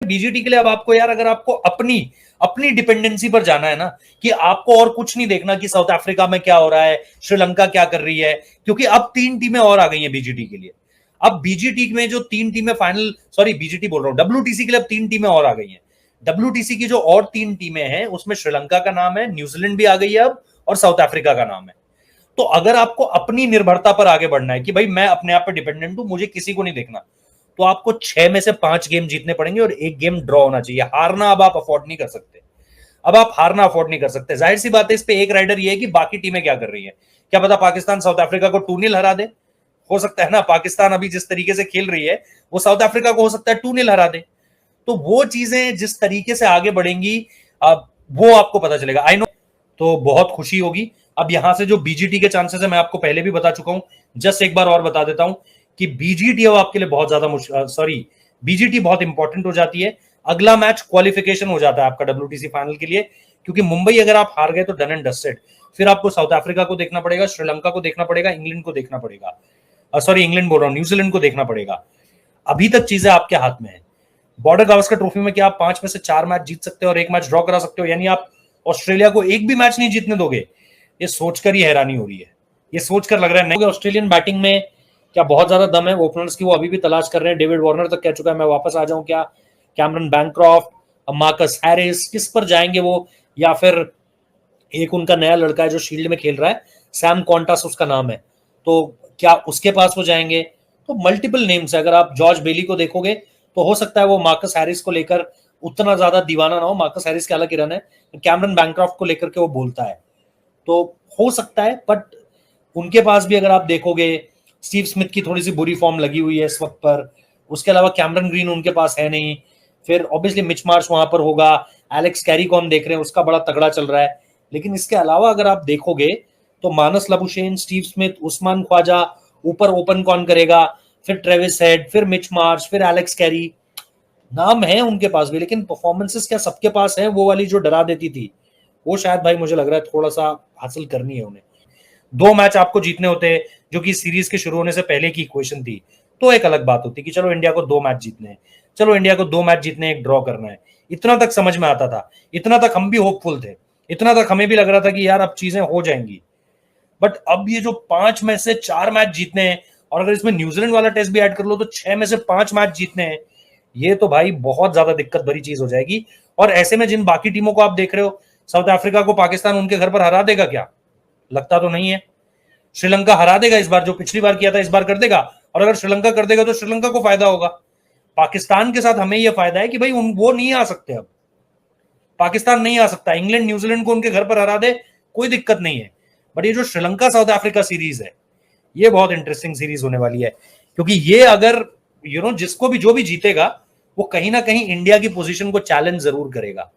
BGT के लिए अब आपको यार, अगर आपको अपनी अपनी डिपेंडेंसी पर जाना है ना, कि आपको और कुछ नहीं देखना कि साउथ अफ्रीका में क्या हो रहा है, श्रीलंका क्या कर रही है, क्योंकि अब 3 टीमें और आ गई हैं बीजीटी के लिए। अब बीजीटी में जो 3 टीमें फाइनल, सॉरी बीजीटी बोल रहा हूं, डब्ल्यूटीसी के लिए अब 3 टीमें और आ गई हैं। डब्ल्यूटीसी की जो और 3 टीमें हैं उसमें श्रीलंका का नाम है, न्यूजीलैंड भी आ गई है अब, और साउथ अफ्रीका का नाम है। तो अगर आपको अपनी निर्भरता पर आगे बढ़ना है कि भाई मैं अपने आप पर डिपेंडेंट हूं, मुझे किसी को नहीं देखना, तो आपको 6 में से 5 गेम जीतने पड़ेंगे और 1 गेम ड्रॉ होना चाहिए। हारना अब आप अफोर्ड नहीं कर सकते। अब आप हारना अफोर्ड नहीं कर सकते। जाहिर सी बात है, इस पे एक राइडर ये है कि बाकी टीमें क्या कर रही है। क्या पता पाकिस्तान साउथ अफ्रीका को 2-0 हरा दे, हो सकता है ना। पाकिस्तान अभी जिस तरीके से खेल रही है वो साउथ अफ्रीका को हो सकता है 2-0 हरा दे। तो वो चीजें जिस तरीके से आगे बढ़ेंगी अब वो आपको पता चलेगा। आई नो, तो बहुत खुशी होगी। अब यहां से जो बीजीटी के चांसेस है मैं आपको पहले भी बता चुका हूं, जस्ट एक बार और बता देता हूं कि बीजीटी अब आपके लिए बहुत ज्यादा बीजीटी बहुत इंपॉर्टेंट हो जाती है। अगला मैच क्वालिफिकेशन हो जाता है आपका डब्ल्यूटीसी फाइनल के लिए, क्योंकि मुंबई अगर आप हार गए तो डन एंड डस्टेड। फिर आपको साउथ अफ्रीका को देखना पड़ेगा, श्रीलंका को देखना पड़ेगा, इंग्लैंड को देखना पड़ेगा, सॉरी इंग्लैंड बोल रहा हूं, न्यूजीलैंड को देखना पड़ेगा। अभी तक चीजें आपके हाथ में है। बॉर्डर गावस्कर ट्रॉफी में क्या आप 5 में से 4 मैच जीत सकते हो और 1 मैच ड्रॉ करा सकते हो, यानी आप ऑस्ट्रेलिया को एक भी मैच नहीं जीतने दोगे? ये सोचकर ही हैरानी हो रही है। ये सोचकर लग रहा है नहीं, ऑस्ट्रेलियन बैटिंग में क्या बहुत ज्यादा दम है ओपनर्स की, वो अभी भी तलाश कर रहे हैं। डेविड वार्नर तक कह चुका है मैं वापस आ जाऊं क्या, कैमरन बैनक्रॉफ्ट, मार्कस हैरिस, किस पर जाएंगे वो, या फिर एक उनका नया लड़का है जो शील्ड में खेल रहा है, सैम क्वांटास उसका नाम है, तो क्या उसके पास वो जाएंगे? तो मल्टीपल नेम्स है। अगर आप जॉर्ज बेली को देखोगे तो हो सकता है वो मार्कस हैरिस को लेकर उतना ज्यादा दीवाना ना हो। मार्कस हैरिस के अलग ही रन है, कैमरन बैनक्रॉफ्ट को लेकर के वो बोलता है, तो हो सकता है। बट उनके पास भी अगर आप देखोगे, स्टीव स्मिथ की थोड़ी सी बुरी फॉर्म लगी हुई है इस वक्त पर, उसके अलावा कैमरन ग्रीन उनके पास है नहीं, फिर ऑब्वियसली मिच मार्श वहां पर होगा, एलेक्स कैरी को हम देख रहे हैं, उसका बड़ा तगड़ा चल रहा है। लेकिन इसके अलावा अगर आप देखोगे तो Marnus Labuschagne, Steve Smith, Usman Khawaja, ऊपर ओपन कौन करेगा, फिर ट्रेविस हेड, फिर मिच मार्श, फिर एलेक्स कैरी, नाम है उनके पास भी, लेकिन परफॉर्मेंसेस क्या सबके पास है? वो वाली जो डरा देती थी वो शायद भाई मुझे लग रहा है थोड़ा सा हासिल करनी है उन्हें। 2 मैच आपको जीतने होते हैं, जो कि सीरीज के शुरू होने से पहले की इक्वेशन थी, तो एक अलग बात होती कि चलो इंडिया को 2 मैच जीतने हैं, चलो इंडिया को 2 मैच जीतने, एक ड्रॉ करना है। इतना तक समझ में आता था, इतना तक हम भी होपफुल थे, इतना तक हमें भी लग रहा था कि यार अब चीजें हो जाएंगी। बट अब ये जो 5 में से 4 मैच जीतने हैं, और अगर इसमें न्यूजीलैंड वाला टेस्ट भी ऐड कर लो तो 6 में से 5 मैच जीतने हैं, ये तो भाई बहुत ज्यादा दिक्कत भरी चीज हो जाएगी। और ऐसे में जिन बाकी टीमों को आप देख रहे हो, साउथ अफ्रीका को पाकिस्तान उनके घर पर हरा देगा क्या? लगता तो नहीं है। श्रीलंका हरा देगा इस बार, जो पिछली बार किया था इस बार कर देगा, और अगर श्रीलंका कर देगा तो श्रीलंका को फायदा होगा। पाकिस्तान के साथ हमें यह फायदा है कि भाई वो नहीं आ सकते, अब पाकिस्तान नहीं आ सकता। इंग्लैंड न्यूजीलैंड को उनके घर पर हरा दे, कोई दिक्कत नहीं है। बट ये जो श्रीलंका साउथ अफ्रीका सीरीज है, ये बहुत इंटरेस्टिंग सीरीज होने वाली है, क्योंकि ये अगर जिसको भी जो भी जीतेगा वो कहीं ना कहीं इंडिया की पोजीशन को चैलेंज जरूर करेगा।